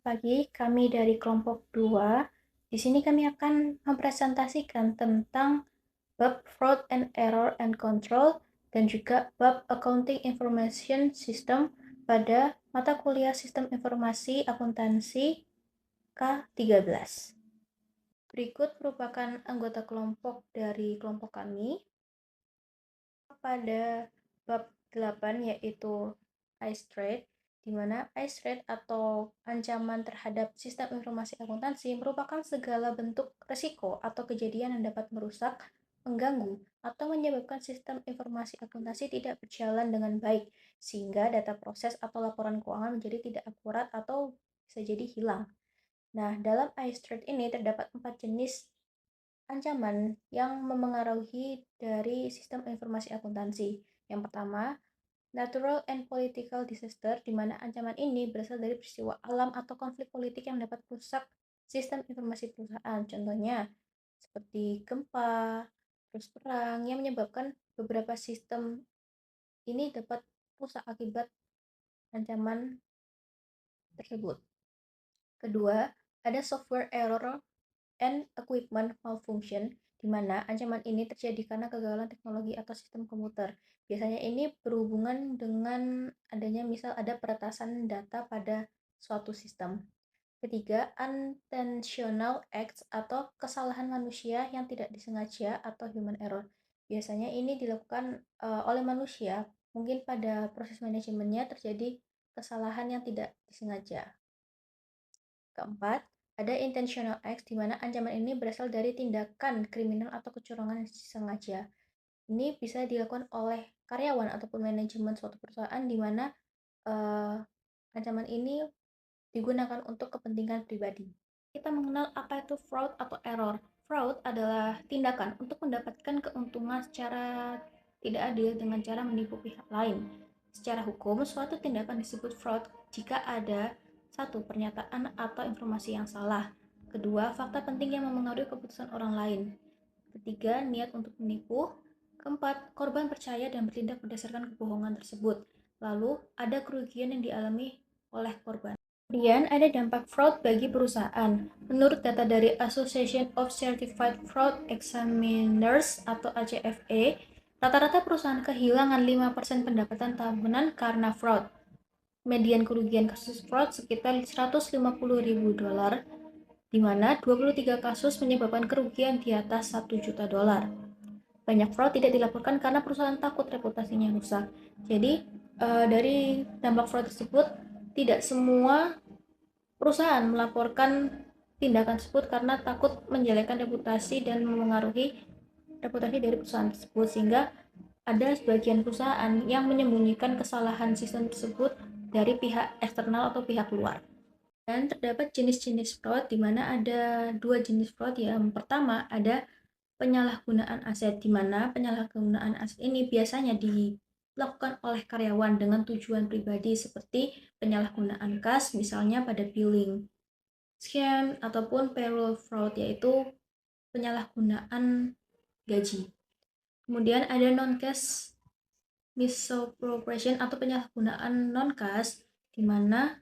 Pagi, kami dari kelompok 2. Di sini kami akan mempresentasikan tentang bab Fraud and Error and Control dan juga bab Accounting Information System pada mata kuliah Sistem Informasi Akuntansi K13. Berikut merupakan anggota kelompok dari kelompok kami. Pada bab 8 yaitu ICE Trade, di mana ICE Trade atau ancaman terhadap sistem informasi akuntansi merupakan segala bentuk risiko atau kejadian yang dapat merusak, mengganggu, atau menyebabkan sistem informasi akuntansi tidak berjalan dengan baik, sehingga data proses atau laporan keuangan menjadi tidak akurat atau bisa jadi hilang. Nah, dalam ICE Trade ini terdapat 4 jenis ancaman yang memengaruhi dari sistem informasi akuntansi. Yang pertama, natural and political disaster, di mana ancaman ini berasal dari peristiwa alam atau konflik politik yang dapat merusak sistem informasi perusahaan. Contohnya, seperti gempa, terus perang, yang menyebabkan beberapa sistem ini dapat rusak akibat ancaman tersebut. Kedua, ada software error and equipment malfunction, di mana ancaman ini terjadi karena kegagalan teknologi atau sistem komputer. Biasanya ini berhubungan dengan adanya misal ada peretasan data pada suatu sistem. Ketiga, unintentional acts atau kesalahan manusia yang tidak disengaja atau human error. Biasanya ini dilakukan oleh manusia, mungkin pada proses manajemennya terjadi kesalahan yang tidak disengaja. Keempat, ada intentional acts, di mana ancaman ini berasal dari tindakan kriminal atau kecurangan yang disengaja. Ini bisa dilakukan oleh karyawan ataupun manajemen suatu perusahaan, di mana ancaman ini digunakan untuk kepentingan pribadi. Kita mengenal apa itu fraud atau error. Fraud adalah tindakan untuk mendapatkan keuntungan secara tidak adil dengan cara menipu pihak lain. Secara hukum, suatu tindakan disebut fraud jika ada: 1. Pernyataan atau informasi yang salah. 2. Fakta penting yang memengaruhi keputusan orang lain. 3. Niat untuk menipu. 4. Korban percaya dan bertindak berdasarkan kebohongan tersebut. Lalu, ada kerugian yang dialami oleh korban. Kemudian, ada dampak fraud bagi perusahaan. Menurut data dari Association of Certified Fraud Examiners atau ACFE, rata-rata perusahaan kehilangan 5% pendapatan tahunan karena fraud. Median kerugian kasus fraud sekitar $150.000, di mana 23 kasus menyebabkan kerugian di atas $1 juta. Banyak fraud tidak dilaporkan karena perusahaan takut reputasinya rusak. Jadi, dari dampak fraud tersebut, tidak semua perusahaan melaporkan tindakan tersebut karena takut menjelekkan reputasi dan memengaruhi reputasi dari perusahaan tersebut, sehingga ada sebagian perusahaan yang menyembunyikan kesalahan sistem tersebut dari pihak eksternal atau pihak luar. Dan terdapat jenis-jenis fraud, di mana ada 2 jenis fraud. Yang pertama, ada penyalahgunaan aset, di mana penyalahgunaan aset ini biasanya dilakukan oleh karyawan dengan tujuan pribadi, seperti penyalahgunaan kas, misalnya pada billing, scam, ataupun payroll fraud, yaitu penyalahgunaan gaji. Kemudian ada non-cash misappropriation atau penyalahgunaan non-cash, di mana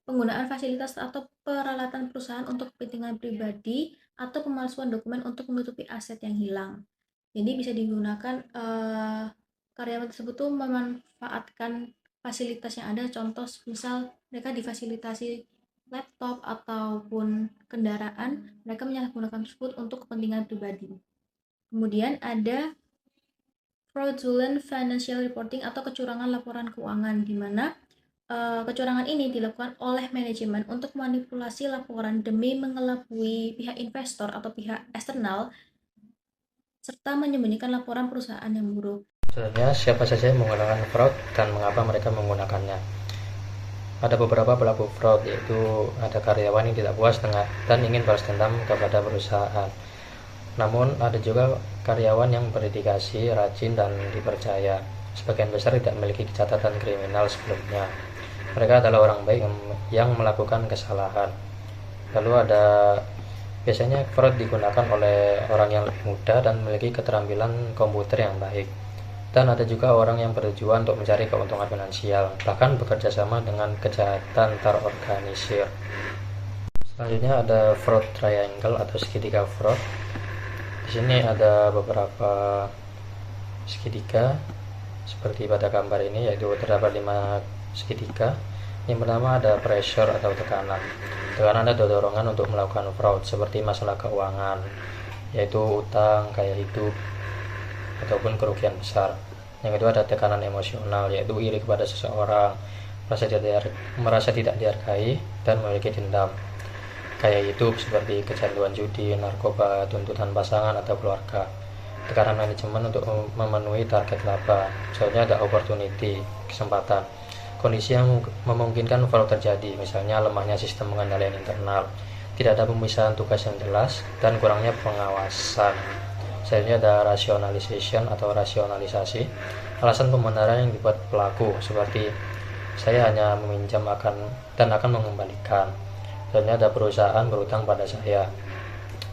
penggunaan fasilitas atau peralatan perusahaan untuk kepentingan pribadi atau pemalsuan dokumen untuk menutupi aset yang hilang. Jadi bisa digunakan karyawan tersebut tuh memanfaatkan fasilitas yang ada. Contoh misal mereka difasilitasi laptop ataupun kendaraan, mereka menyalahgunakan tersebut untuk kepentingan pribadi. Kemudian ada fraudulent financial reporting atau kecurangan laporan keuangan, di mana kecurangan ini dilakukan oleh manajemen untuk manipulasi laporan demi mengelabui pihak investor atau pihak eksternal, serta menyembunyikan laporan perusahaan yang buruk. Sebenarnya siapa saja yang menggunakan fraud dan mengapa mereka menggunakannya? Ada beberapa pelaku fraud, yaitu ada karyawan yang tidak puas dan ingin balas dendam kepada perusahaan. Namun ada juga karyawan yang berdedikasi, rajin, dan dipercaya. Sebagian besar tidak memiliki catatan kriminal sebelumnya. Mereka adalah orang baik yang melakukan kesalahan. Lalu ada biasanya fraud digunakan oleh orang yang lebih muda dan memiliki keterampilan komputer yang baik. Dan ada juga orang yang bertujuan untuk mencari keuntungan finansial, bahkan bekerja sama dengan kejahatan terorganisir. Selanjutnya ada fraud triangle atau segitiga fraud. Di sini ada beberapa segitiga seperti pada gambar ini, yaitu terdapat 5 segitiga. Yang pertama ada pressure atau tekanan. Tekanan ada dorongan untuk melakukan fraud seperti masalah keuangan, yaitu utang, gaya hidup, ataupun kerugian besar. Yang kedua ada tekanan emosional, yaitu iri kepada seseorang, merasa tidak dihargai, dan memiliki dendam. Gaya hidup seperti kecanduan judi, narkoba, tuntutan pasangan atau keluarga. Tekanan manajemen untuk memenuhi target laba, misalnya ada opportunity, kesempatan. Kondisi yang memungkinkan fraud terjadi, misalnya lemahnya sistem pengendalian internal, tidak ada pemisahan tugas yang jelas, dan kurangnya pengawasan. Selanjutnya ada rationalization atau rasionalisasi, alasan pembenaran yang dibuat pelaku, seperti saya hanya meminjam dan akan mengembalikan. Selanjutnya ada perusahaan berutang pada saya,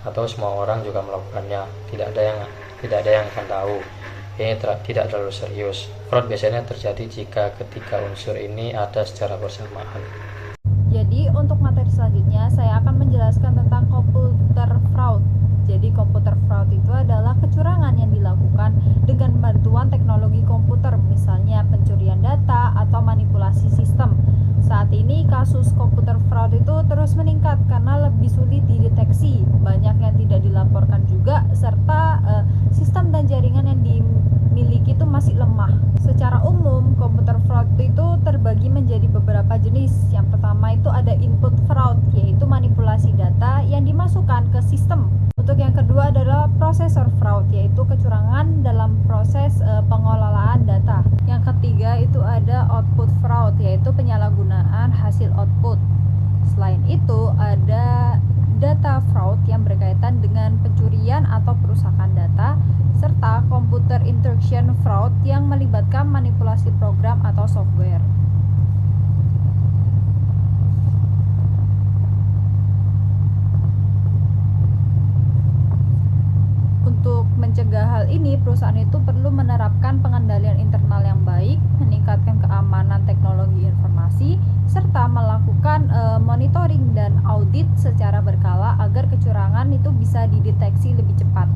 atau semua orang juga melakukannya, tidak ada yang akan tahu. Ini tidak terlalu serius. Fraud biasanya terjadi jika ketiga unsur ini ada secara bersamaan. Jadi untuk materi selanjutnya saya akan menjelaskan tentang komputer fraud. Jadi komputer fraud itu adalah kecurangan yang dilakukan dengan bantuan teknologi komputer, misalnya pencurian data atau manipulasi sistem. Saat ini kasus komputer fraud itu terus meningkat karena lebih sulit dideteksi, banyak yang tidak dilaporkan juga, serta sistem dan jaringan yang dimiliki itu masih lemah. Secara umum, komputer fraud itu terbagi menjadi beberapa jenis. Yang pertama itu ada input fraud, yaitu manipulasi data yang dimasukkan ke sistem. Untuk yang kedua adalah processor fraud, yaitu kecurangan dalam proses pengelolaan data. Yang ketiga itu ada output fraud, yaitu penyalahgunaan hasil output. Selain itu ada data fraud yang berkaitan dengan pencurian atau perusakan data, serta computer intrusion fraud yang melibatkan manipulasi program atau software. Untuk mencegah hal ini, perusahaan itu perlu menerapkan pengendalian internal yang baik, meningkatkan keamanan teknologi informasi, serta melakukan monitoring dan audit secara berkala agar kecurangan itu bisa dideteksi lebih cepat.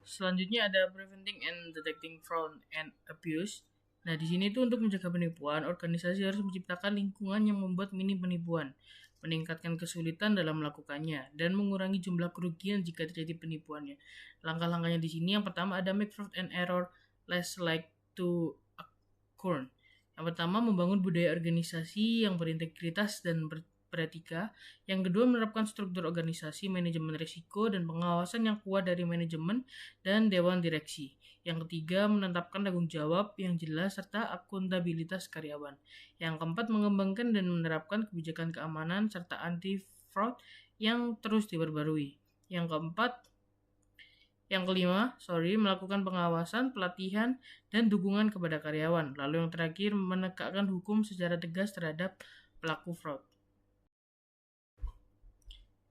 Selanjutnya ada preventing and detecting fraud and abuse. Nah, di sini tuh untuk mencegah penipuan, organisasi harus menciptakan lingkungan yang membuat minim penipuan, meningkatkan kesulitan dalam melakukannya, dan mengurangi jumlah kerugian jika terjadi penipuannya. Langkah-langkahnya di sini yang pertama ada make fraud and error less like to occur. Yang pertama membangun budaya organisasi yang berintegritas dan beretika. Yang kedua menerapkan struktur organisasi, manajemen risiko, dan pengawasan yang kuat dari manajemen dan dewan direksi. Yang ketiga menetapkan tanggung jawab yang jelas serta akuntabilitas karyawan. Yang keempat mengembangkan dan menerapkan kebijakan keamanan serta anti fraud yang terus diperbarui. Yang kelima, melakukan pengawasan, pelatihan, dan dukungan kepada karyawan. Lalu yang terakhir, menegakkan hukum secara tegas terhadap pelaku fraud.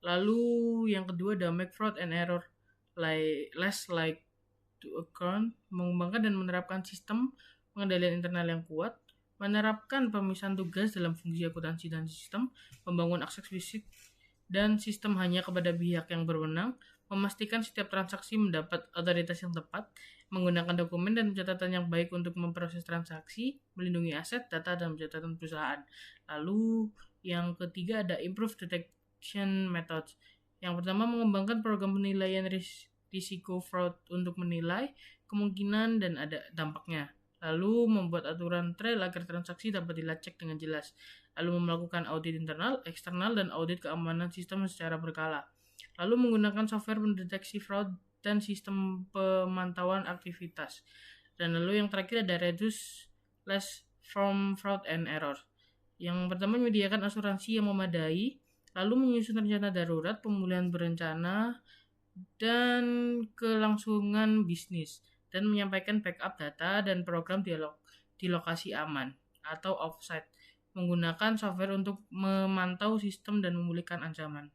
Lalu yang kedua ada make fraud and error less like to occur, mengembangkan dan menerapkan sistem pengendalian internal yang kuat, menerapkan pemisahan tugas dalam fungsi akuntansi dan sistem, membangun akses fisik dan sistem hanya kepada pihak yang berwenang, memastikan setiap transaksi mendapat otoritas yang tepat, menggunakan dokumen dan catatan yang baik untuk memproses transaksi, melindungi aset, data, dan catatan perusahaan. Lalu yang ketiga ada improve detection methods. Yang pertama mengembangkan program penilaian risiko fraud untuk menilai kemungkinan dan ada dampaknya. Lalu membuat aturan trail agar transaksi dapat dilacak dengan jelas. Lalu melakukan audit internal, eksternal, dan audit keamanan sistem secara berkala. Lalu menggunakan software pendeteksi fraud dan sistem pemantauan aktivitas. Dan lalu yang terakhir ada reduce less from fraud and error. Yang pertama menyediakan asuransi yang memadai, lalu menyusun rencana darurat, pemulihan berencana, dan kelangsungan bisnis, dan menyampaikan backup data dan program di lokasi aman atau offsite, menggunakan software untuk memantau sistem dan memulihkan ancaman.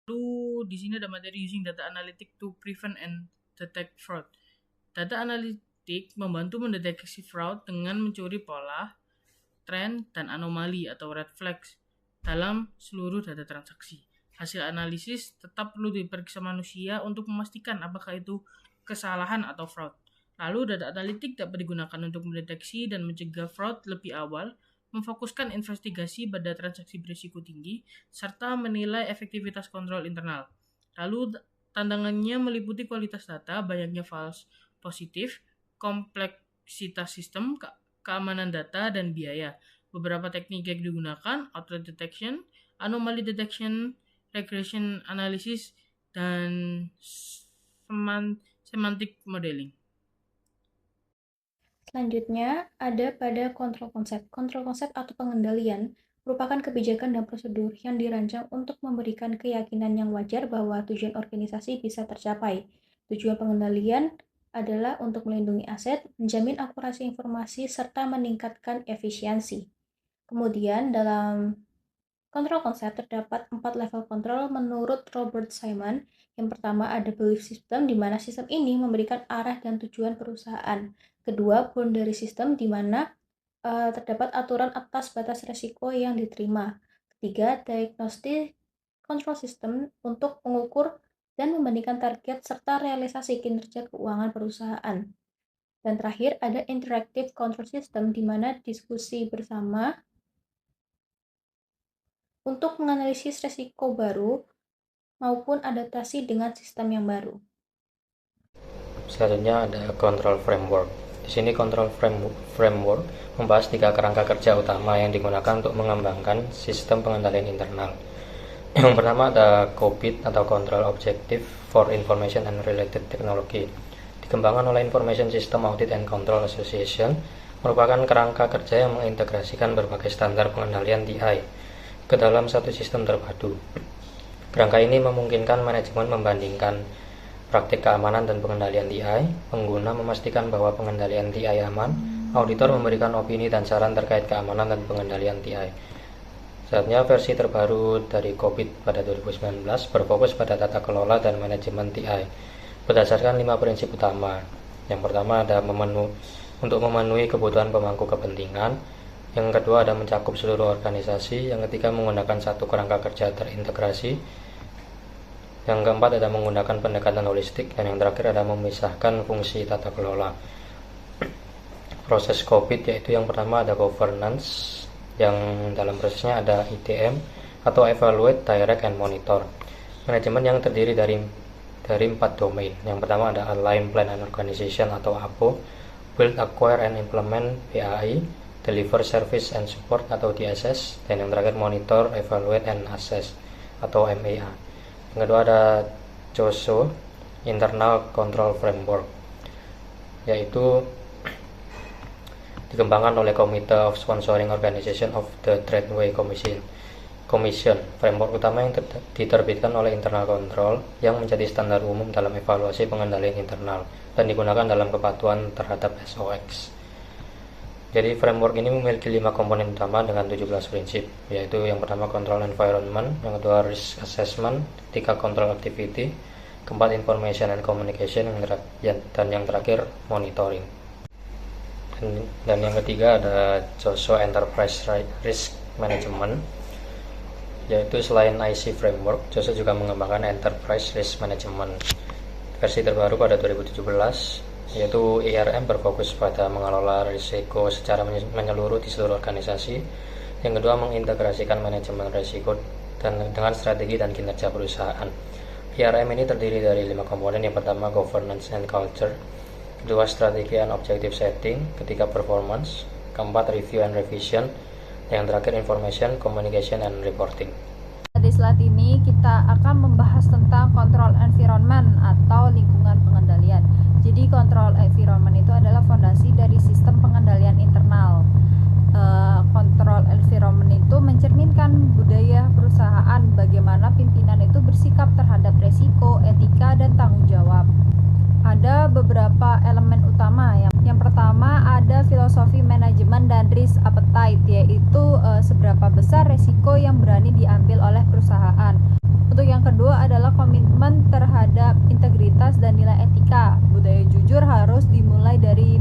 Lalu di sini ada materi using data analytic to prevent and detect fraud. Data analitik membantu mendeteksi fraud dengan mencuri pola, tren, dan anomali atau red flags dalam seluruh data transaksi. Hasil analisis tetap perlu diperiksa manusia untuk memastikan apakah itu kesalahan atau fraud. Lalu data analitik dapat digunakan untuk mendeteksi dan mencegah fraud lebih awal, memfokuskan investigasi pada transaksi berisiko tinggi, serta menilai efektivitas kontrol internal. Lalu tantangannya meliputi kualitas data, banyaknya false positif, kompleksitas sistem, keamanan data, dan biaya. Beberapa teknik yang digunakan, outlet detection, anomaly detection, regression analysis, dan semantic modeling. Selanjutnya, ada pada kontrol konsep. Kontrol konsep atau pengendalian merupakan kebijakan dan prosedur yang dirancang untuk memberikan keyakinan yang wajar bahwa tujuan organisasi bisa tercapai. Tujuan pengendalian adalah untuk melindungi aset, menjamin akurasi informasi, serta meningkatkan efisiensi. Kemudian, dalam kontrol konsep terdapat 4 level kontrol menurut Robert Simon. Yang pertama ada belief system, di mana sistem ini memberikan arah dan tujuan perusahaan. Kedua, boundary system, di mana terdapat aturan atas batas resiko yang diterima. Ketiga, diagnostic control system untuk mengukur dan membandingkan target serta realisasi kinerja keuangan perusahaan. Dan terakhir, ada interactive control system, di mana diskusi bersama untuk menganalisis resiko baru maupun adaptasi dengan sistem yang baru. Selanjutnya ada control framework. Di sini control framework membahas 3 kerangka kerja utama yang digunakan untuk mengembangkan sistem pengendalian internal. Yang pertama ada COBIT atau Control Objective for Information and Related Technology. Dikembangkan oleh Information System Audit and Control Association, merupakan kerangka kerja yang mengintegrasikan berbagai standar pengendalian TI ke dalam satu sistem terpadu. Kerangka ini memungkinkan manajemen membandingkan praktik keamanan dan pengendalian TI, pengguna memastikan bahwa pengendalian TI aman, auditor memberikan opini dan saran terkait keamanan dan pengendalian TI. Saatnya versi terbaru dari COBIT pada 2019 berfokus pada tata kelola dan manajemen TI berdasarkan 5 prinsip utama. Yang pertama ada untuk memenuhi kebutuhan pemangku kepentingan. Yang kedua ada mencakup seluruh organisasi. Yang ketiga menggunakan satu kerangka kerja terintegrasi. Yang keempat ada menggunakan pendekatan holistik, dan yang terakhir ada memisahkan fungsi tata kelola. Proses COBIT yaitu yang pertama ada governance, yang dalam prosesnya ada ITM atau evaluate, direct, and monitor. Manajemen yang terdiri dari 4 domain. Yang pertama ada align, plan, and organization atau APO, build, acquire, and implement PAI, deliver, service, and support atau DSS, dan yang terakhir monitor, evaluate, and assess atau MAA. Yang kedua ada COSO, Internal Control Framework, yaitu dikembangkan oleh Committee of Sponsoring Organization of the Tradeway Commission. Framework utama yang diterbitkan oleh Internal Control yang menjadi standar umum dalam evaluasi pengendalian internal dan digunakan dalam kepatuhan terhadap SOX. Jadi framework ini memiliki 5 komponen utama dengan 17 prinsip, yaitu yang pertama control environment, yang kedua risk assessment, ketiga control activity, keempat information and communication, dan yang terakhir monitoring. Dan yang ketiga ada COSO Enterprise Risk Management, yaitu selain IC framework, COSO juga mengembangkan Enterprise Risk Management versi terbaru pada 2017, yaitu ERM berfokus pada mengelola risiko secara menyeluruh di seluruh organisasi. Yang kedua mengintegrasikan manajemen risiko dan dengan strategi dan kinerja perusahaan. ERM ini terdiri dari 5 komponen. Yang pertama governance and culture, kedua strategi and objective setting, ketiga performance, keempat review and revision, yang terakhir information, communication, and reporting. Di slide ini kita akan membahas tentang control environment atau lingkungan pengendalian. Jadi control environment itu adalah fondasi dari sistem pengendalian internal. Control environment itu mencerminkan budaya perusahaan, bagaimana pimpinan itu bersikap terhadap resiko, etika, dan tanggung jawab. Ada beberapa elemen utama. Yang pertama ada filosofi manajemen dan risk appetite, yaitu seberapa besar resiko yang berani diambil oleh perusahaan. Untuk yang kedua adalah komitmen terhadap integritas dan nilai etika. Budaya jujur harus dimulai dari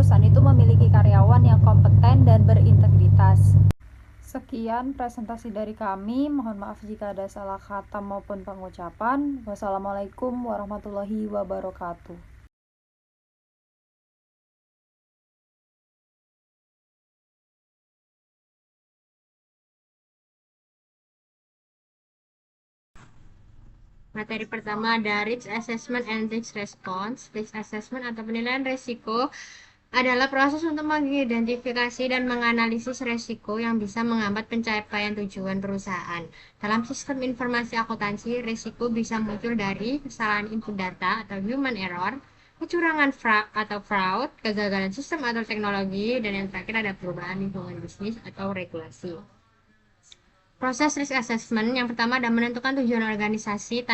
perusahaan itu memiliki karyawan yang kompeten dan berintegritas. Sekian presentasi dari kami. Mohon maaf jika ada salah kata maupun pengucapan. Wassalamualaikum warahmatullahi wabarakatuh. Materi pertama ada Risk Assessment and Risk Response. Risk Assessment atau penilaian risiko adalah proses untuk mengidentifikasi dan menganalisis risiko yang bisa menghambat pencapaian tujuan perusahaan. Dalam sistem informasi akuntansi, risiko bisa muncul dari kesalahan input data atau human error, kecurangan atau fraud, kegagalan sistem atau teknologi, dan yang terakhir ada perubahan lingkungan bisnis atau regulasi. Proses risk assessment yang pertama adalah menentukan tujuan organisasi.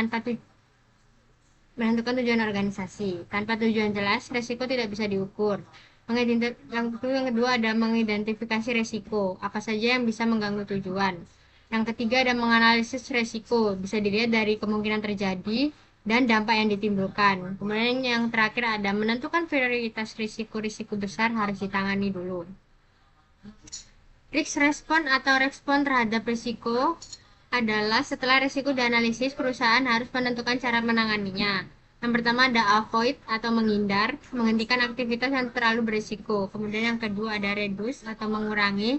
Tanpa tujuan jelas, risiko tidak bisa diukur. Yang kedua ada mengidentifikasi risiko, apa saja yang bisa mengganggu tujuan. Yang ketiga ada menganalisis risiko, bisa dilihat dari kemungkinan terjadi dan dampak yang ditimbulkan. Kemudian yang terakhir ada menentukan prioritas risiko besar harus ditangani dulu. Risk respon atau respon terhadap risiko adalah setelah risiko dianalisis, perusahaan harus menentukan cara menanganinya. Yang pertama ada avoid atau menghindar, menghentikan aktivitas yang terlalu berisiko. Kemudian yang kedua ada reduce atau mengurangi,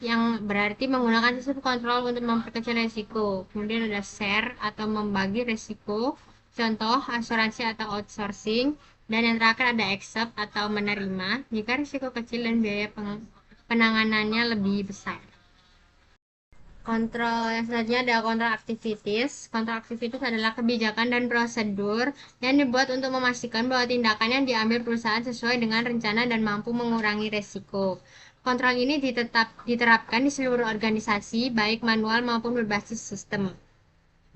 yang berarti menggunakan sistem kontrol untuk memperkecil risiko. Kemudian ada share atau membagi risiko, contoh asuransi atau outsourcing. Dan yang terakhir ada accept atau menerima jika risiko kecil dan biaya penanganannya lebih besar. Kontrol yang selanjutnya ada kontrol activities. Kontrol activities adalah kebijakan dan prosedur yang dibuat untuk memastikan bahwa tindakan yang diambil perusahaan sesuai dengan rencana dan mampu mengurangi risiko. Kontrol ini diterapkan di seluruh organisasi, baik manual maupun berbasis sistem.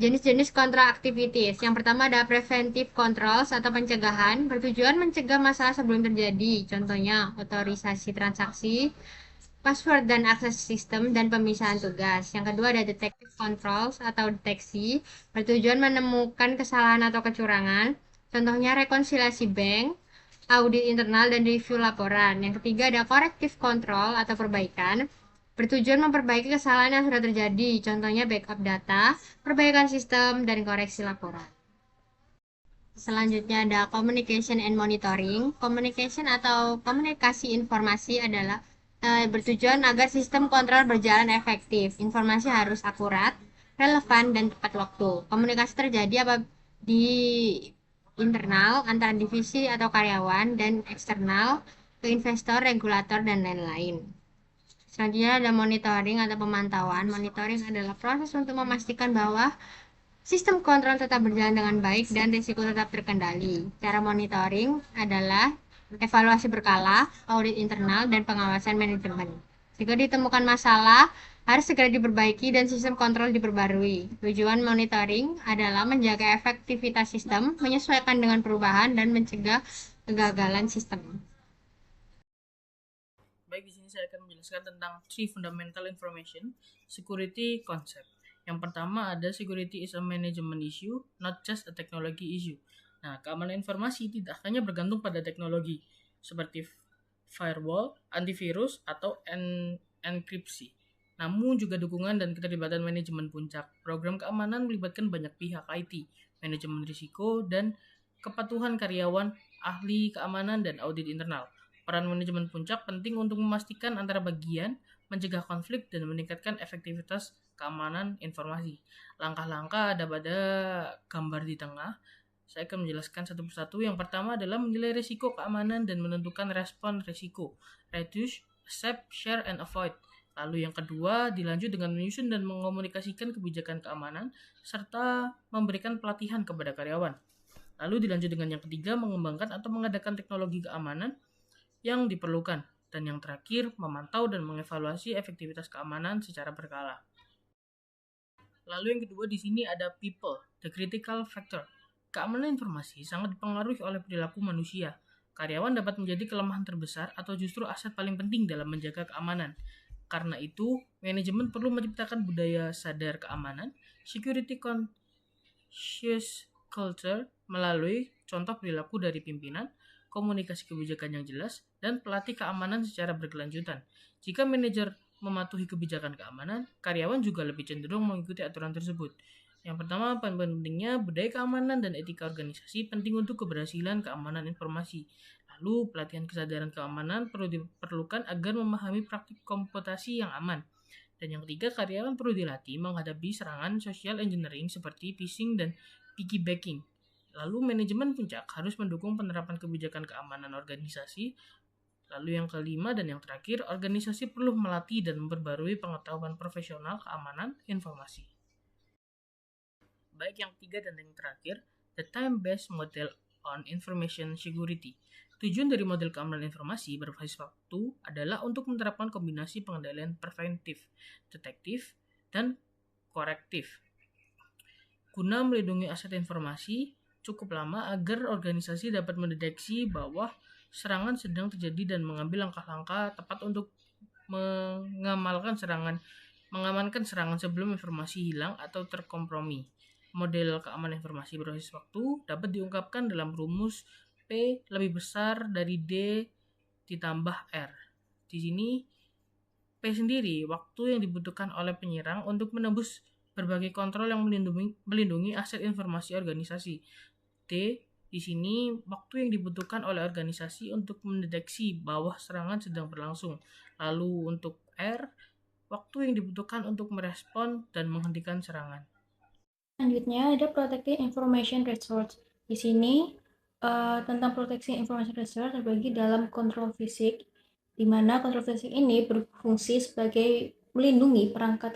Jenis-jenis kontrol activities. Yang pertama ada preventive controls atau pencegahan, bertujuan mencegah masalah sebelum terjadi. Contohnya otorisasi transaksi, password dan akses sistem, dan pemisahan tugas. Yang kedua ada detective controls atau deteksi, bertujuan menemukan kesalahan atau kecurangan. Contohnya rekonsiliasi bank, audit internal, dan review laporan. Yang ketiga ada corrective control atau perbaikan, bertujuan memperbaiki kesalahan yang sudah terjadi. Contohnya backup data, perbaikan sistem, dan koreksi laporan. Selanjutnya ada communication and monitoring. Communication atau komunikasi informasi adalah bertujuan agar sistem kontrol berjalan efektif. Informasi harus akurat, relevan, dan tepat waktu. Komunikasi terjadi di internal antara divisi atau karyawan dan eksternal ke investor, regulator, dan lain-lain. Selanjutnya ada monitoring atau pemantauan. Monitoring adalah proses untuk memastikan bahwa sistem kontrol tetap berjalan dengan baik dan risiko tetap terkendali. Cara monitoring adalah evaluasi berkala, audit internal, dan pengawasan manajemen. Jika ditemukan masalah, harus segera diperbaiki dan sistem kontrol diperbarui. Tujuan monitoring adalah menjaga efektivitas sistem, menyesuaikan dengan perubahan, dan mencegah kegagalan sistem. Baik, di sini saya akan menjelaskan tentang three fundamental information security concept. Yang pertama ada security is a management issue, not just a technology issue. Nah, keamanan informasi tidak hanya bergantung pada teknologi seperti firewall, antivirus, atau enkripsi. Namun juga dukungan dan keterlibatan manajemen puncak. Program keamanan melibatkan banyak pihak IT, manajemen risiko, dan kepatuhan karyawan, ahli keamanan, dan audit internal. Peran manajemen puncak penting untuk memastikan antara bagian, mencegah konflik, dan meningkatkan efektivitas keamanan informasi. Langkah-langkah ada pada gambar di tengah. Saya akan menjelaskan satu persatu. Yang pertama adalah menilai risiko keamanan dan menentukan respon risiko. Reduce, accept, share, and avoid. Lalu yang kedua dilanjut dengan menyusun dan mengomunikasikan kebijakan keamanan serta memberikan pelatihan kepada karyawan. Lalu dilanjut dengan yang ketiga mengembangkan atau mengadakan teknologi keamanan yang diperlukan. Dan yang terakhir memantau dan mengevaluasi efektivitas keamanan secara berkala. Lalu yang kedua di sini ada people, the critical factor. Keamanan informasi sangat dipengaruhi oleh perilaku manusia. Karyawan dapat menjadi kelemahan terbesar atau justru aset paling penting dalam menjaga keamanan. Karena itu, manajemen perlu menciptakan budaya sadar keamanan, security conscious culture melalui contoh perilaku dari pimpinan, komunikasi kebijakan yang jelas, dan pelatih keamanan secara berkelanjutan. Jika manajer mematuhi kebijakan keamanan, karyawan juga lebih cenderung mengikuti aturan tersebut. Yang pertama, pentingnya budaya keamanan dan etika organisasi penting untuk keberhasilan keamanan informasi. Lalu, pelatihan kesadaran keamanan perlu diperlukan agar memahami praktik komputasi yang aman. Dan yang ketiga, karyawan perlu dilatih menghadapi serangan social engineering seperti phishing dan piggybacking. Lalu, manajemen puncak harus mendukung penerapan kebijakan keamanan organisasi. Lalu yang kelima dan yang terakhir, organisasi perlu melatih dan memperbarui pengetahuan profesional keamanan informasi. Baik yang ketiga dan yang terakhir, the time-based model on information security. Tujuan dari model keamanan informasi berbasis waktu adalah untuk menerapkan kombinasi pengendalian preventif, detektif, dan korektif. Guna melindungi aset informasi cukup lama agar organisasi dapat mendeteksi bahwa serangan sedang terjadi dan mengambil langkah-langkah tepat untuk mengamankan serangan sebelum informasi hilang atau terkompromi. Model keamanan informasi berbasis waktu dapat diungkapkan dalam rumus P lebih besar dari D ditambah R. Di sini P sendiri waktu yang dibutuhkan oleh penyerang untuk menembus berbagai kontrol yang melindungi aset informasi organisasi. D di sini waktu yang dibutuhkan oleh organisasi untuk mendeteksi bahwa serangan sedang berlangsung. Lalu untuk R, waktu yang dibutuhkan untuk merespon dan menghentikan serangan. Selanjutnya ada Protecting Information Resource. Di sini tentang proteksi informasi resource terbagi dalam kontrol fisik, di mana kontrol fisik ini berfungsi sebagai melindungi perangkat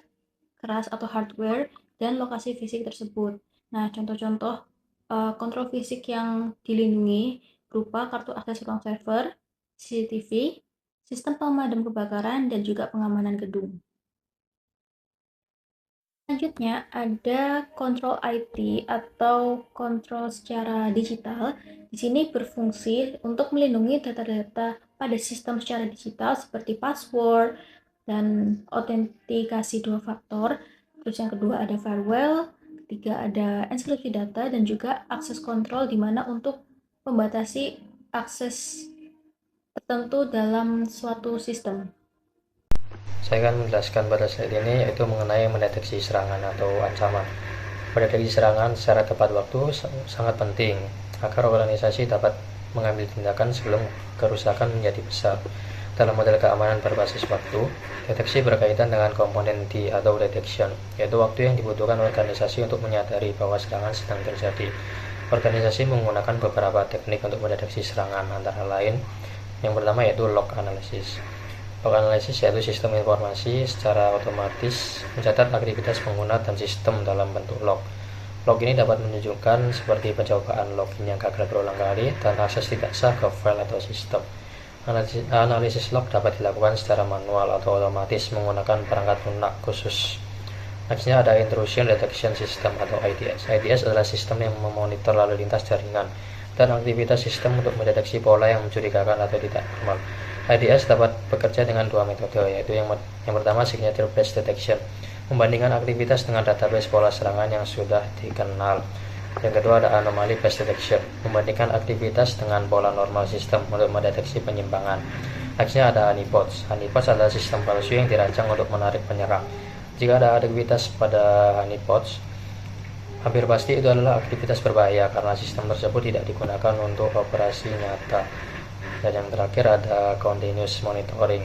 keras atau hardware dan lokasi fisik tersebut. Nah, contoh-contoh kontrol fisik yang dilindungi berupa kartu akses ruang server, CCTV, sistem pemadam kebakaran, dan juga pengamanan gedung. Selanjutnya ada kontrol IT atau kontrol secara digital. Di sini berfungsi untuk melindungi data-data pada sistem secara digital seperti password dan autentikasi 2 faktor. Terus yang kedua ada firewall, ketiga ada enkripsi data, dan juga akses kontrol di mana untuk membatasi akses tertentu dalam suatu sistem. Saya akan menjelaskan pada slide ini yaitu mengenai mendeteksi serangan atau ancaman. Mendeteksi serangan secara tepat waktu sangat penting agar organisasi dapat mengambil tindakan sebelum kerusakan menjadi besar. Dalam model keamanan berbasis waktu, deteksi berkaitan dengan komponen D atau detection, yaitu waktu yang dibutuhkan organisasi untuk menyadari bahwa serangan sedang terjadi. Organisasi menggunakan beberapa teknik untuk mendeteksi serangan, antara lain yang pertama yaitu log analysis. Log analysis yaitu sistem informasi secara otomatis mencatat aktivitas pengguna dan sistem dalam bentuk log. Log ini dapat menunjukkan seperti pencobaan login yang gagal berulang kali dan akses tidak sah ke file atau sistem. Analisis log dapat dilakukan secara manual atau otomatis menggunakan perangkat lunak khusus. Nextnya ada Intrusion Detection System atau IDS. IDS adalah sistem yang memonitor lalu lintas jaringan dan aktivitas sistem untuk mendeteksi pola yang mencurigakan atau tidak normal. IDS dapat bekerja dengan 2 metode, yaitu yang pertama Signature Based Detection, membandingkan aktivitas dengan database pola serangan yang sudah dikenal. Yang kedua ada Anomaly Based Detection, membandingkan aktivitas dengan pola normal sistem untuk mendeteksi penyimpangan. Nextnya ada honeypots. Honeypots adalah sistem palsu yang dirancang untuk menarik penyerang. Jika ada aktivitas pada honeypots, hampir pasti itu adalah aktivitas berbahaya karena sistem tersebut tidak digunakan untuk operasi nyata. Dan yang terakhir ada continuous monitoring,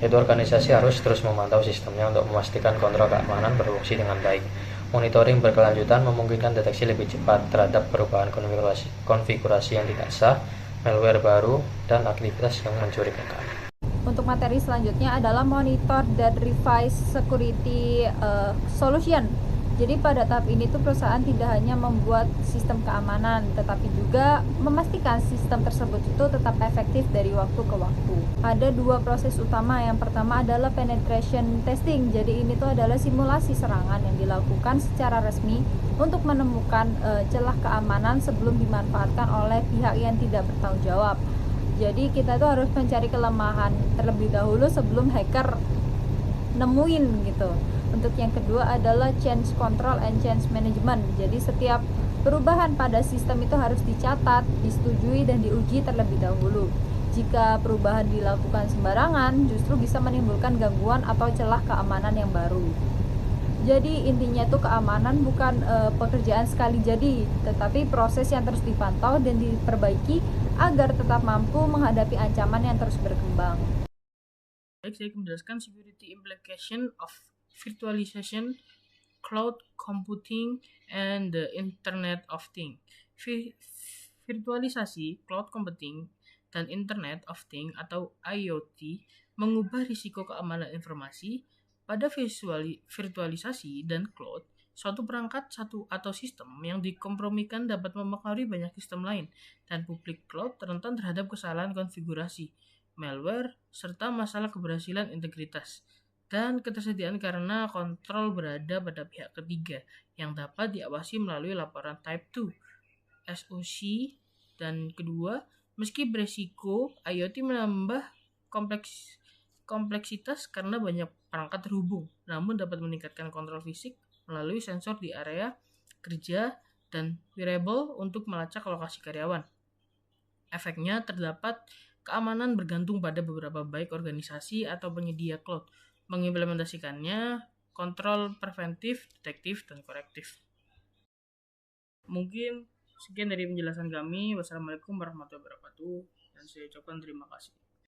yaitu organisasi harus terus memantau sistemnya untuk memastikan kontrol keamanan berfungsi dengan baik. Monitoring berkelanjutan memungkinkan deteksi lebih cepat terhadap perubahan konfigurasi yang tidak sah, malware baru, dan aktivitas yang mencurigakan. Untuk materi selanjutnya adalah monitor dan revise security solution. Jadi pada tahap ini tuh perusahaan tidak hanya membuat sistem keamanan, tetapi juga memastikan sistem tersebut itu tetap efektif dari waktu ke waktu. Ada 2 proses utama. Yang pertama adalah penetration testing. Jadi ini tuh adalah simulasi serangan yang dilakukan secara resmi untuk menemukan celah keamanan sebelum dimanfaatkan oleh pihak yang tidak bertanggung jawab. Jadi kita tuh harus mencari kelemahan terlebih dahulu sebelum hacker nemuin gitu. Untuk yang kedua adalah change control and change management. Jadi setiap Perubahan pada sistem itu harus dicatat, disetujui, dan diuji terlebih dahulu. Jika perubahan dilakukan sembarangan, justru bisa menimbulkan gangguan atau celah keamanan yang baru. Jadi intinya itu keamanan bukan pekerjaan sekali jadi, tetapi proses yang terus dipantau dan diperbaiki agar tetap mampu menghadapi ancaman yang terus berkembang. Baik, saya akan menjelaskan security implication of virtualization, cloud computing, and the Internet of Things. Virtualisasi, cloud computing, dan Internet of Things atau IoT mengubah risiko keamanan informasi. Pada virtualisasi dan cloud, suatu perangkat atau sistem yang dikompromikan dapat mempengaruhi banyak sistem lain, dan publik cloud rentan terhadap kesalahan konfigurasi, malware, serta masalah keberhasilan integritas dan ketersediaan karena kontrol berada pada pihak ketiga yang dapat diawasi melalui laporan Type 2 SOC. Dan kedua, meski beresiko, IoT menambah kompleksitas karena banyak perangkat terhubung, namun dapat meningkatkan kontrol fisik melalui sensor di area kerja dan wearable untuk melacak lokasi karyawan. Efeknya terdapat keamanan bergantung pada beberapa baik organisasi atau penyedia cloud mengimplementasikannya, kontrol preventif, detektif, dan korektif. Mungkin sekian dari penjelasan kami. Wassalamualaikum warahmatullahi wabarakatuh, dan saya ucapkan terima kasih.